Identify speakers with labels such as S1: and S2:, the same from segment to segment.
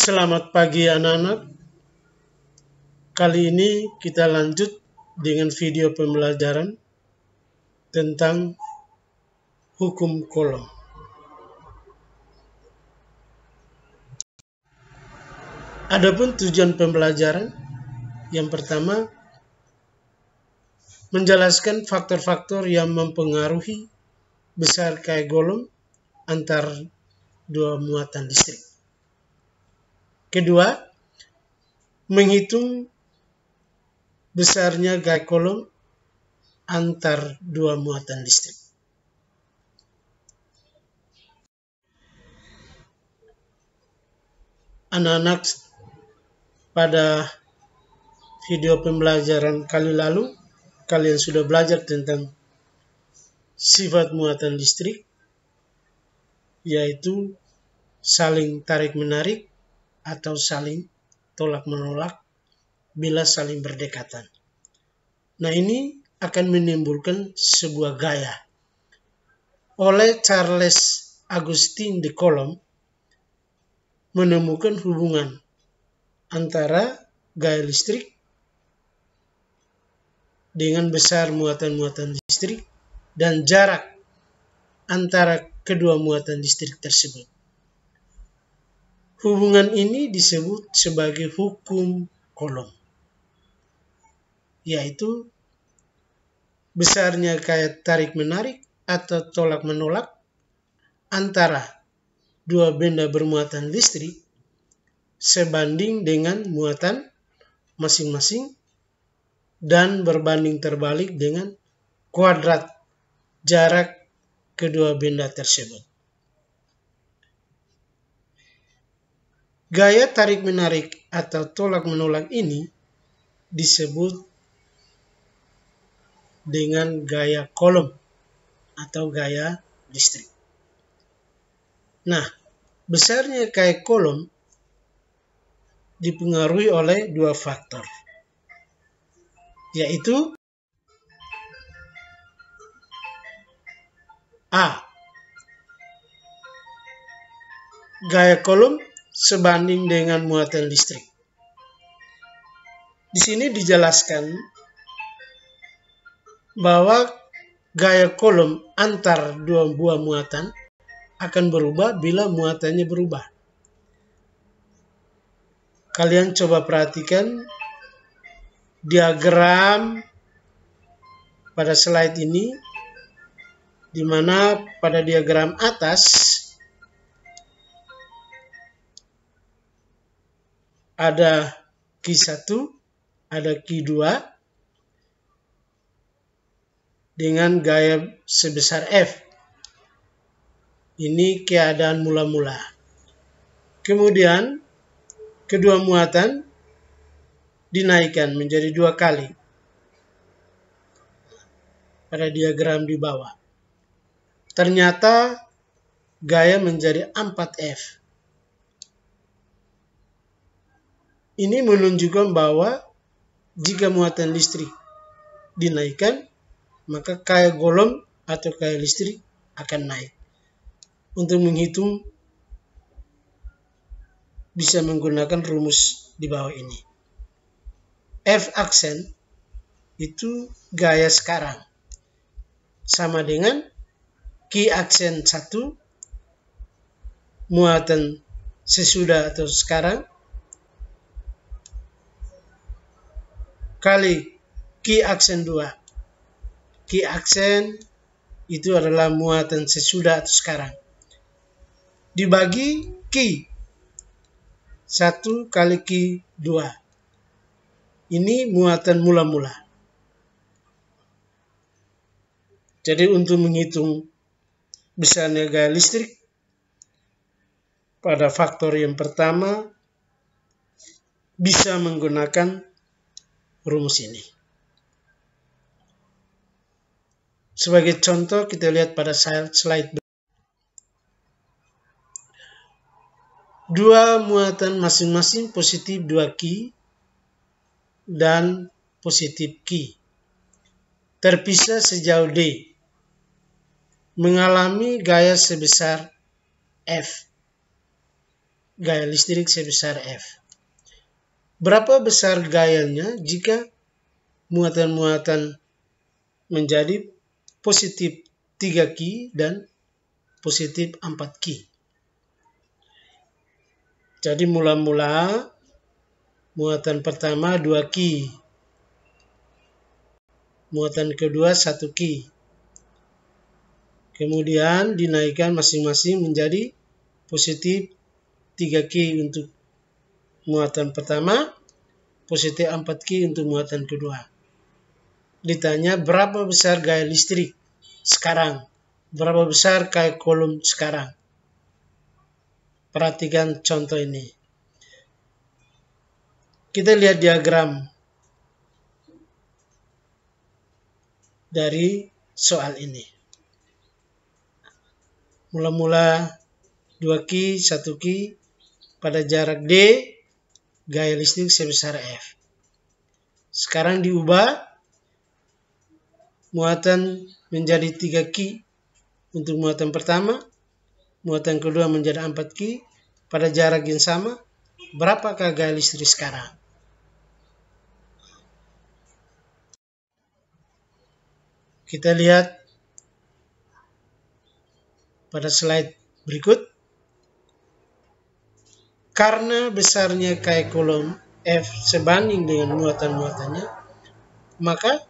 S1: Selamat pagi anak-anak. Kali ini kita lanjut dengan video pembelajaran tentang hukum kolom. Adapun tujuan pembelajaran yang pertama menjelaskan faktor-faktor yang mempengaruhi besar gaya kolom antar dua muatan listrik. Kedua, menghitung besarnya gaya kolom antar dua muatan listrik. Anak-anak, pada video pembelajaran kali lalu, kalian sudah belajar tentang sifat muatan listrik, yaitu saling tarik-menarik atau saling tolak-menolak bila saling berdekatan. Nah, ini akan menimbulkan sebuah gaya. Oleh Charles Augustin de Coulomb menemukan hubungan antara gaya listrik dengan besar muatan-muatan listrik dan jarak antara kedua muatan listrik tersebut. Hubungan ini disebut sebagai hukum Coulomb, yaitu besarnya gaya tarik-menarik atau tolak-menolak antara dua benda bermuatan listrik sebanding dengan muatan masing-masing dan berbanding terbalik dengan kuadrat jarak kedua benda tersebut. Gaya tarik-menarik atau tolak-menolak ini disebut dengan gaya Coulomb atau gaya listrik. Nah, besarnya gaya Coulomb dipengaruhi oleh dua faktor, yaitu A. Gaya Coulomb sebanding dengan muatan listrik. Di sini dijelaskan bahwa gaya Coulomb antar dua buah muatan akan berubah bila muatannya berubah. Kalian coba perhatikan diagram pada slide ini, di mana pada diagram atas ada Q1, ada Q2 dengan gaya sebesar F. Ini keadaan mula-mula. Kemudian kedua muatan dinaikkan menjadi 2 kali pada diagram di bawah. Ternyata gaya menjadi 4F. Ini menunjukkan bahwa jika muatan listrik dinaikkan, maka gaya Coulomb atau gaya listrik akan naik. Untuk menghitung bisa menggunakan rumus di bawah ini. F aksen itu gaya sekarang, sama dengan Q aksen 1 muatan sesudah atau sekarang kali Q aksen 2. Q aksen itu adalah muatan sesudah atau sekarang, dibagi Q 1 kali Q 2. Ini muatan mula-mula. Jadi untuk menghitung besarnya gaya listrik pada faktor yang pertama bisa menggunakan rumus ini. Sebagai contoh kita lihat pada slide. Dua muatan masing-masing positif 2Q dan positif Q terpisah sejauh D, mengalami gaya sebesar F. gaya listrik sebesar F. Berapa besar gayanya jika muatan-muatan menjadi positif 3 Ki dan positif 4 Ki. Jadi mula-mula muatan pertama 2 Ki. Muatan kedua 1 Ki. Kemudian dinaikkan masing-masing menjadi positif 3 Ki untuk muatan pertama, positif 4 Ki untuk muatan kedua. Ditanya berapa besar gaya listrik sekarang, berapa besar gaya kolom sekarang. Perhatikan contoh ini. Kita lihat diagram dari soal ini. Mula-mula 2 Ki, 1 Ki, pada jarak D, gaya listrik sebesar F. Sekarang diubah, muatan menjadi 3 Ki untuk muatan pertama, muatan kedua menjadi 4 Ki, pada jarak yang sama, berapakah gaya listrik sekarang? Kita lihat pada slide berikut. Karena besarnya gaya kolom F sebanding dengan muatan-muatannya, maka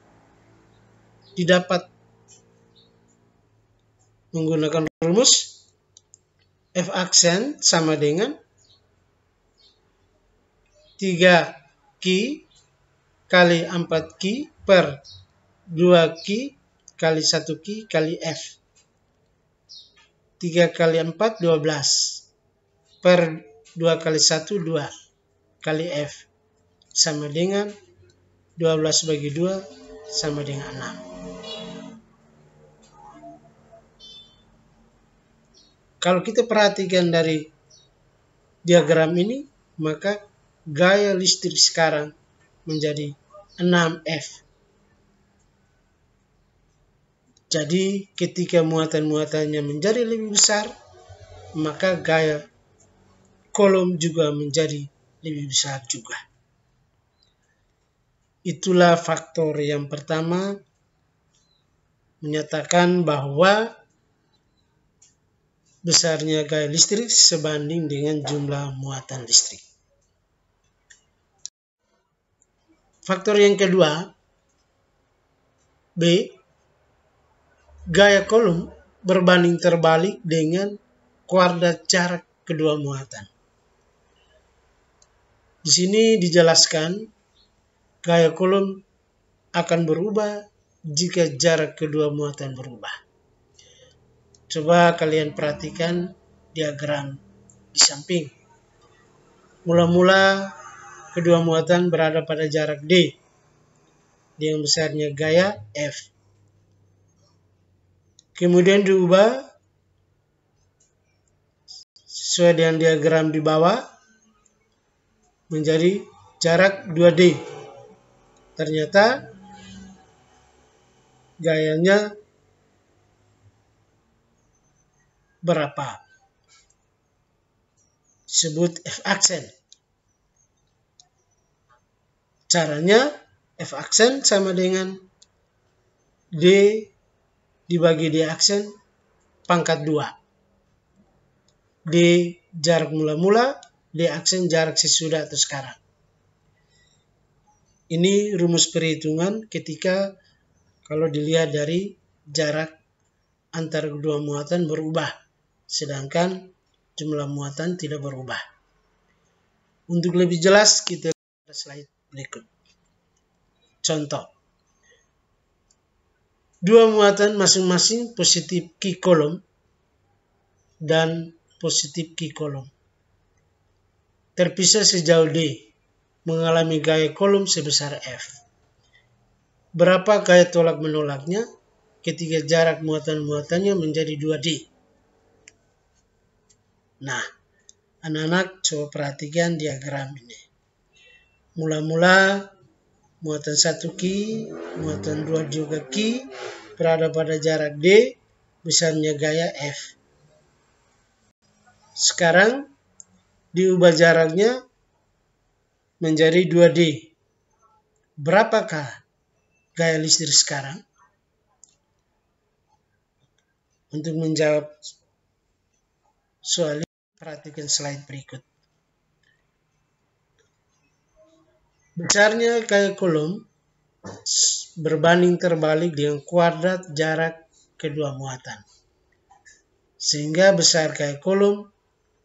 S1: didapat menggunakan rumus F aksen sama dengan 3 Ki kali 4 Ki per 2 Ki kali 1 Ki kali F. 3 kali 4, 12. Per 2 kali 1, 2. Kali F. Sama dengan 12 bagi 2 sama dengan 6. Kalau kita perhatikan dari diagram ini, maka gaya listrik sekarang menjadi 6F. Jadi ketika muatan-muatannya menjadi lebih besar, maka gaya kolom juga menjadi lebih besar juga. Itulah faktor yang pertama menyatakan bahwa besarnya gaya listrik sebanding dengan jumlah muatan listrik. Faktor yang kedua, B, gaya kolom berbanding terbalik dengan kuadrat jarak kedua muatan. Di sini dijelaskan gaya kolom akan berubah jika jarak kedua muatan berubah. Coba kalian perhatikan diagram di samping. Mula-mula kedua muatan berada pada jarak D dengan besarnya gaya F. Kemudian diubah sesuai dengan diagram di bawah menjadi jarak 2D. Ternyata gayanya berapa? Sebut F aksen. Caranya F aksen sama dengan D dibagi D aksen pangkat 2. D jarak mula-mula, D aksen jarak sesudah atau sekarang. Ini rumus perhitungan ketika kalau dilihat dari jarak antara kedua muatan berubah, sedangkan jumlah muatan tidak berubah. Untuk lebih jelas kita lihat slide berikut. Contoh. Dua muatan masing-masing positif Ki kolom dan positif Ki kolom. Terpisah sejauh D, mengalami gaya kolom sebesar F. Berapa gaya tolak menolaknya ketika jarak muatan-muatannya menjadi 2D? Nah, anak-anak coba perhatikan diagram ini. Mula-mula muatan 1 Ki, muatan 2 juga Ki, berada pada jarak D, besarnya gaya F. Sekarang diubah jaraknya menjadi 2D. Berapakah gaya listrik sekarang? Untuk menjawab soal ini, perhatikan slide berikut. Besarnya gaya Coulomb berbanding terbalik dengan kuadrat jarak kedua muatan. Sehingga besar gaya Coulomb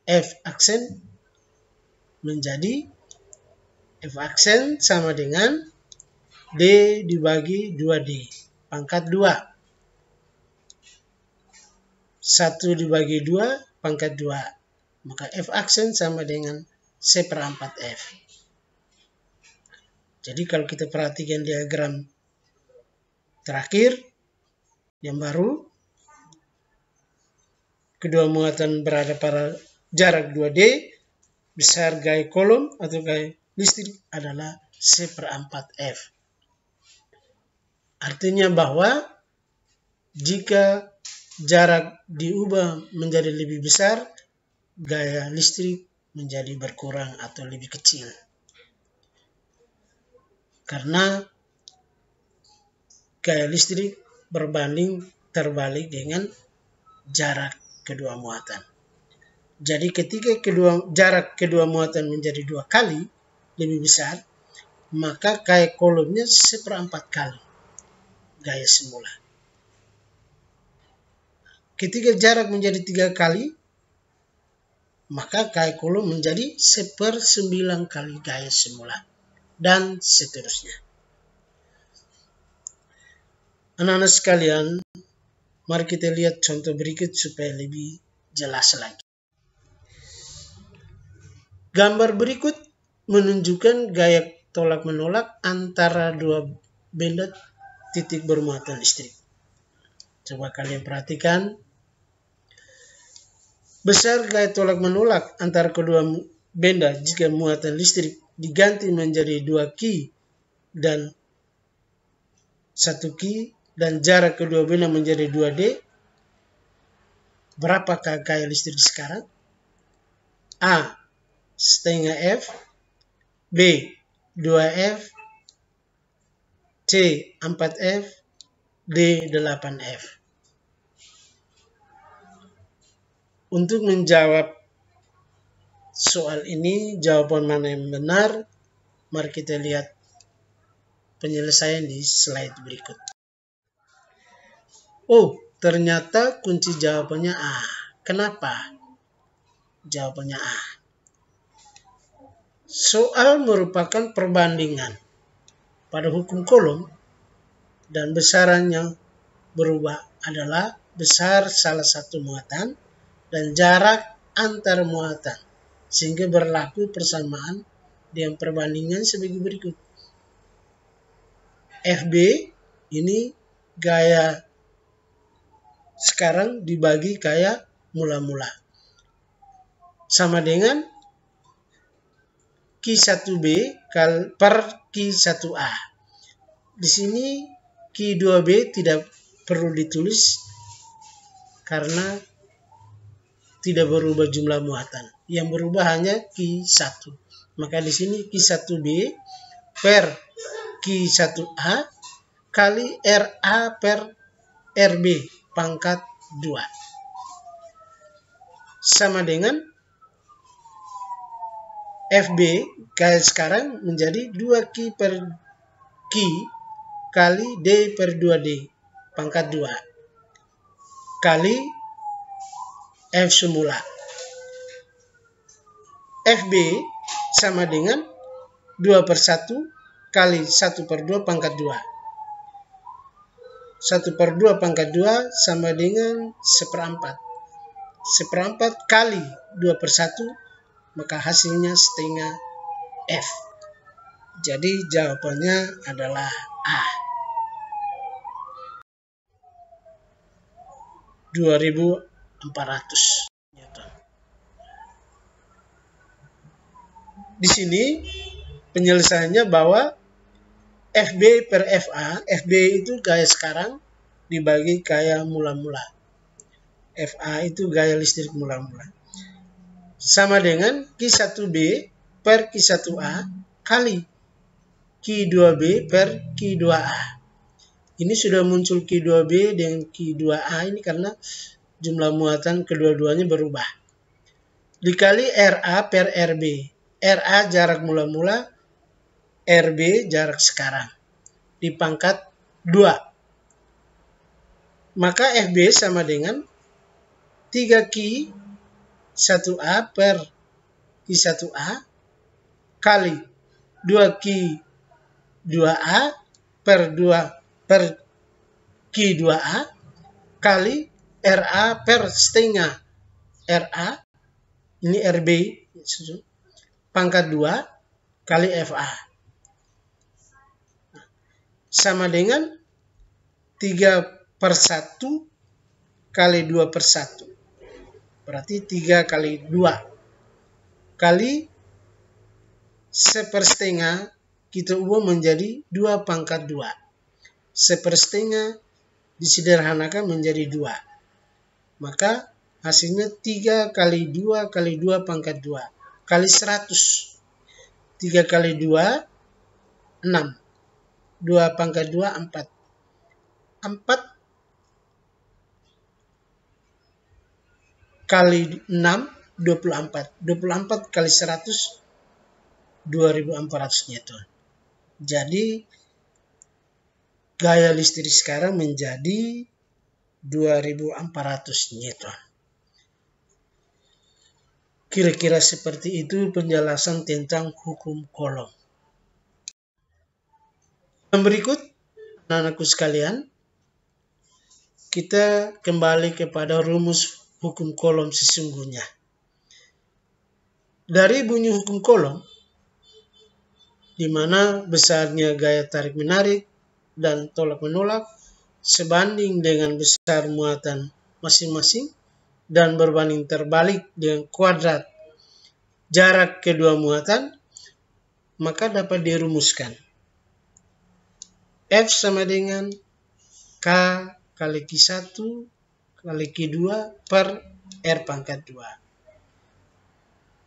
S1: F aksen menjadi F aksen sama dengan D dibagi 2D pangkat 2. 1 dibagi 2 pangkat 2. Maka F aksen sama dengan C/4 F. Jadi kalau kita perhatikan diagram terakhir yang baru, kedua muatan berada pada jarak 2D, besar gaya Coulomb atau gaya listrik adalah C/4 F. Artinya bahwa jika jarak diubah menjadi lebih besar, gaya listrik menjadi berkurang atau lebih kecil. Karena gaya listrik berbanding terbalik dengan jarak kedua muatan. Jadi ketika jarak kedua muatan menjadi 2 kali lebih besar, maka gaya Coulomb-nya 1/4 kali gaya semula. Ketika jarak menjadi 3 kali, maka gaya Coulomb menjadi 1/9 kali gaya semula. Dan seterusnya. Anak-anak sekalian, mari kita lihat contoh berikut supaya lebih jelas lagi. Gambar berikut menunjukkan gaya tolak-menolak antara dua benda titik bermuatan listrik. Coba kalian perhatikan. Besar gaya tolak-menolak antara kedua benda jika muatan listrik diganti menjadi 2 Ki dan 1 Ki dan jarak kedua benda menjadi 2D. Berapakah gaya listrik sekarang? A. setengah F, B. 2F, C. 4F, D. 8F. Untuk menjawab soal ini, jawaban mana yang benar? Mari kita lihat penyelesaian di slide berikut. Oh, ternyata kunci jawabannya A. Kenapa? Jawabannya A. Soal merupakan perbandingan pada hukum Coulomb dan besarannya berubah adalah besar salah satu muatan dan jarak antar muatan, sehingga berlaku persamaan dengan perbandingan sebagai berikut. FB ini gaya sekarang dibagi gaya mula-mula. Sama dengan Q1B per Q1A. Di sini Q2B tidak perlu ditulis karena tidak berubah jumlah muatan. Yang berubah hanya Q1. Maka di sini Q1B per Q1A kali RA per RB pangkat 2. Sama dengan FB gaya sekarang menjadi 2 Ki per Ki kali D per 2D pangkat 2 kali F semula. FB sama dengan 2/1 kali 1/2 pangkat 2. 1/2 pangkat 2 sama dengan 1/4. 1/4 kali 2/1, maka hasilnya setengah F. Jadi jawabannya adalah A. 2400 Newton. Di sini penyelesaiannya bahwa FB per FA, FB itu gaya sekarang dibagi gaya mula-mula. FA itu gaya listrik mula-mula. sama dengan Q1B per Q1A kali Q2B per Q2A. Ini sudah muncul Q2B dengan Q2A ini karena jumlah muatan kedua-duanya berubah. Dikali RA per RB. RA jarak mula-mula, RB jarak sekarang. Dipangkat 2. Maka FB sama dengan 3Q1A per Q1A kali 2Q2A per Q2A kali RA per setengah RA, ini RB, pangkat 2 kali FA. Sama dengan 3/1 kali 2/1. Berarti 3 kali 2 kali 1/2 kita ubah menjadi 2/2. 1/2 disederhanakan menjadi 2. Maka hasilnya 3 kali 2 kali 2/2 kali 100. 3 kali 2, 6. 2/2, 4. 4 kali 6, 24. 24 kali 100, 2400 Newton. Jadi gaya listrik sekarang menjadi 2400 Newton. Kira-kira seperti itu penjelasan tentang hukum Coulomb. Yang berikut, anak-anakku sekalian, kita kembali kepada rumus hukum Coulomb sesungguhnya. Dari bunyi hukum Coulomb, di mana besarnya gaya tarik-menarik dan tolak-menolak sebanding dengan besar muatan masing-masing dan berbanding terbalik dengan kuadrat jarak kedua muatan, maka dapat dirumuskan F sama dengan K kali Q1 kali Q2 per R/2.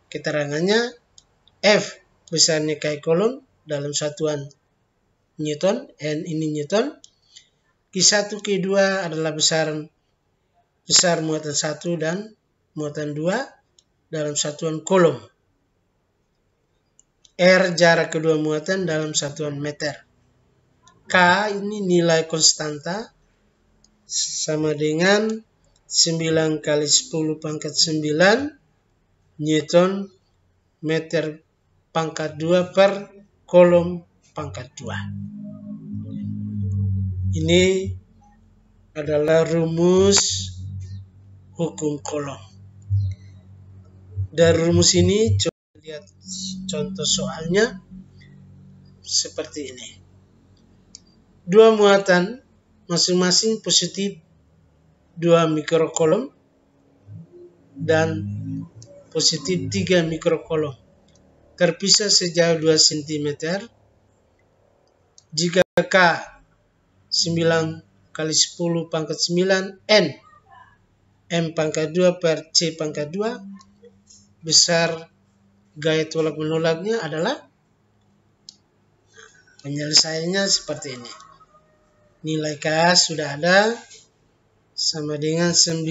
S1: Keterangannya F besarnya K Coulomb dalam satuan Newton, N ini Newton. Q1 Q2 adalah besar muatan 1 dan muatan 2 dalam satuan Coulomb. R jarak kedua muatan dalam satuan meter. K ini nilai konstanta sama dengan 9 kali 10⁻⁹ Newton meter pangkat 2 per Coulomb pangkat 2. Ini adalah rumus hukum Coulomb. Dari rumus ini coba lihat contoh soalnya seperti ini. Dua muatan masing-masing positif 2 mikrocoulomb dan positif 3 mikrocoulomb. Terpisah sejauh 2 cm. Jika K 9 kali 10⁻⁹ N M pangkat 2 per C pangkat 2, besar gaya tolak menolaknya adalah, penyelesaiannya seperti ini. Nilai K sudah ada, sama dengan 9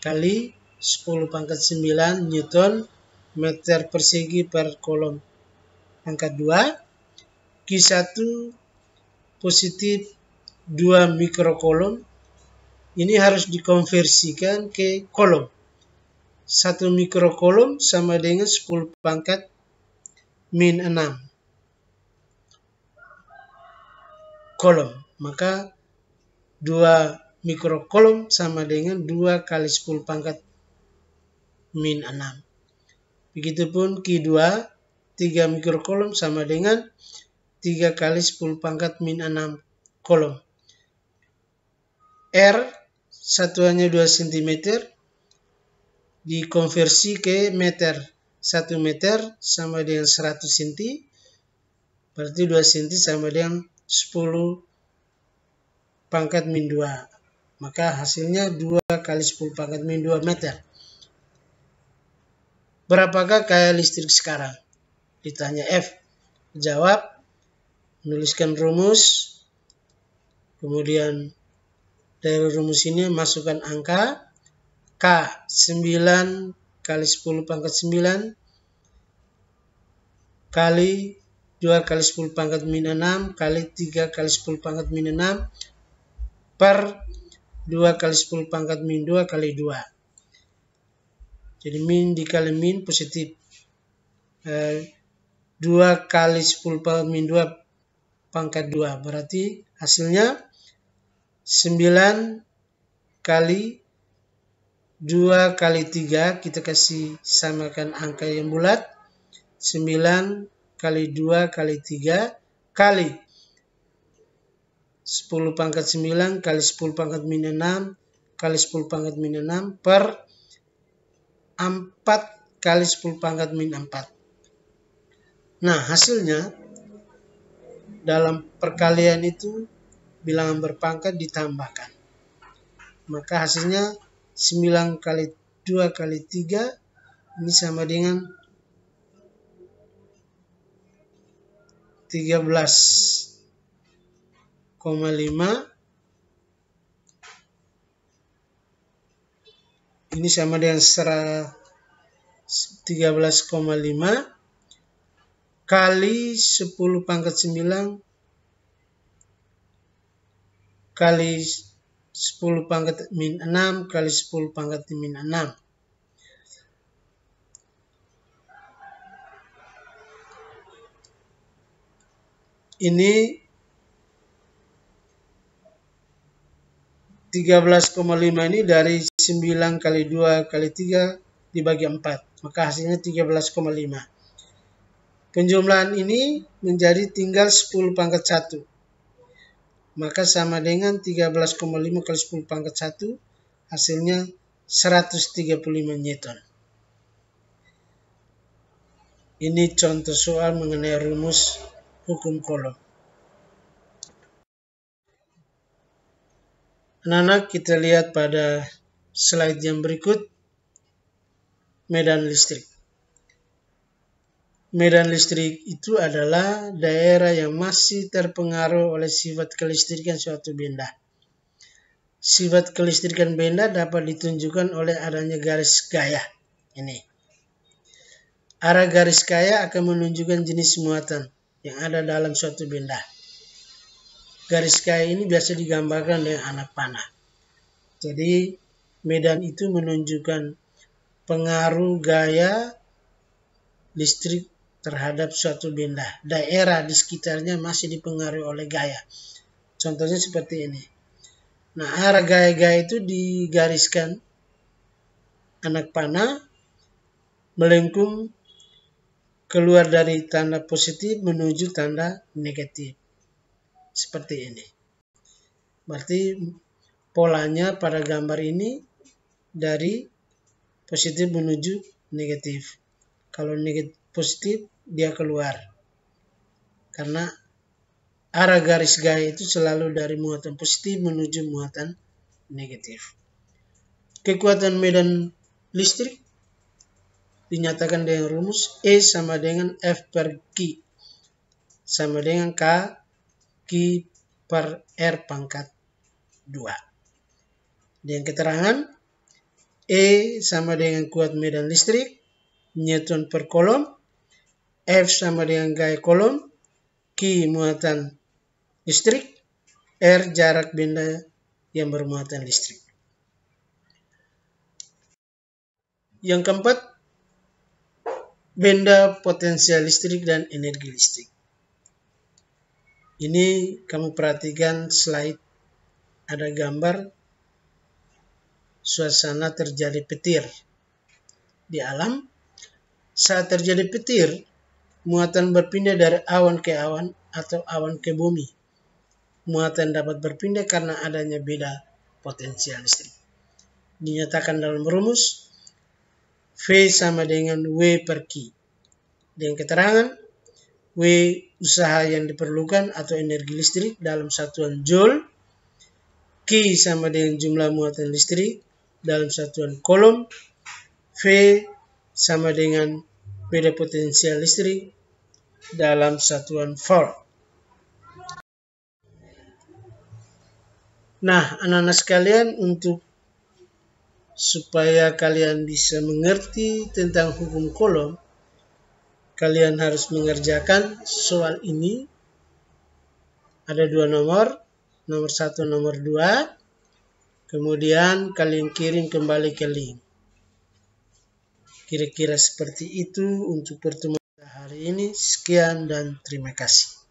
S1: kali 10⁻⁹ Newton meter persegi per Coulomb pangkat 2. Q1 positif 2 mikrocoulomb. Ini harus dikonversikan ke Coulomb. 1 mikrocoulomb sama dengan 10⁻⁻⁶ Coulomb. Maka 2 mikrocoulomb sama dengan 2 kali 10⁻⁻⁶. Begitupun Q2 3 mikrocoulomb sama dengan 3 kali 10⁻⁻⁶ Coulomb. R satuannya 2 cm dikonversi ke meter. 1 meter sama dengan 100 cm. Berarti 2 cm sama dengan 10⁻⁻². Maka hasilnya 2 kali 10⁻⁻² meter. berapakah gaya listrik sekarang? Ditanya F. Jawab, menuliskan rumus, kemudian dari rumus ini masukkan angka K 9 kali 10 pangkat 9 kali 2 kali 10 pangkat min 6 kali 3 kali 10 pangkat min 6 per 2 kali 10 pangkat min 2 kali 2. Jadi min dikali min positif. 2 kali 10 pangkat min 2 pangkat 2. Berarti hasilnya 9 kali 2 kali 3. Kita kasih samakan angka yang bulat. 9 kali 2 kali 3 kali 10 pangkat 9 kali 10 pangkat min 6 kali 10 pangkat min 6 per 4 kali 10 pangkat min 4. Nah, hasilnya dalam perkalian itu bilangan berpangkat ditambahkan. Maka hasilnya 9 kali 2 kali 3 ini sama dengan 13,5. Ini sama dengan 13,5 kali 10 pangkat 9 kali 10 pangkat min 6 kali 10 pangkat min 6. Ini 13,5 ini dari 9 kali 2 kali 3 dibagi 4. Maka hasilnya 13,5. Penjumlahan ini menjadi tinggal 10 pangkat 1. Maka sama dengan 13,5 kali 10 pangkat 1. Hasilnya 135 Newton. Ini contoh soal mengenai rumus hukum Coulomb. Anak-anak, kita lihat pada slide yang berikut, medan listrik. Medan listrik itu adalah daerah yang masih terpengaruh oleh sifat kelistrikan suatu benda. Sifat kelistrikan benda dapat ditunjukkan oleh adanya garis gaya. Ini. Arah garis gaya akan menunjukkan jenis muatan yang ada dalam suatu benda. Garis gaya ini biasa digambarkan dengan anak panah. Jadi medan itu menunjukkan pengaruh gaya listrik terhadap suatu benda. Daerah di sekitarnya masih dipengaruhi oleh gaya. Contohnya seperti ini. Nah, arah gaya-gaya itu digariskan anak panah melengkung keluar dari tanda positif menuju tanda negatif. Seperti ini. Berarti polanya pada gambar ini dari positif menuju negatif. Kalau negatif positif dia keluar. Karena arah garis gaya itu selalu dari muatan positif menuju muatan negatif. Kekuatan medan listrik dinyatakan dengan rumus E sama dengan F per Q sama dengan K Q per R pangkat 2. Dengan keterangan E sama dengan kuat medan listrik, Newton per Coulomb, F sama dengan gaya Coulomb, Q muatan listrik, R jarak benda yang bermuatan listrik. Yang keempat, benda potensial listrik dan energi listrik. Ini kamu perhatikan slide, ada gambar suasana terjadi petir. Di alam, saat terjadi petir, muatan berpindah dari awan ke awan atau awan ke bumi. Muatan dapat berpindah karena adanya beda potensial listrik. Dinyatakan dalam rumus V sama dengan W per Q. Dengan keterangan W usaha yang diperlukan atau energi listrik dalam satuan Joule, Q sama dengan jumlah muatan listrik dalam satuan Coulomb, V sama dengan beda potensial listrik dalam satuan volt. Nah, anak-anak sekalian, untuk supaya kalian bisa mengerti tentang hukum Coulomb, kalian harus mengerjakan soal ini. Ada 2 nomor, nomor 1, nomor 2. Kemudian kalian kirim kembali ke link. Kira-kira seperti itu untuk pertemuan hari ini. Sekian dan terima kasih.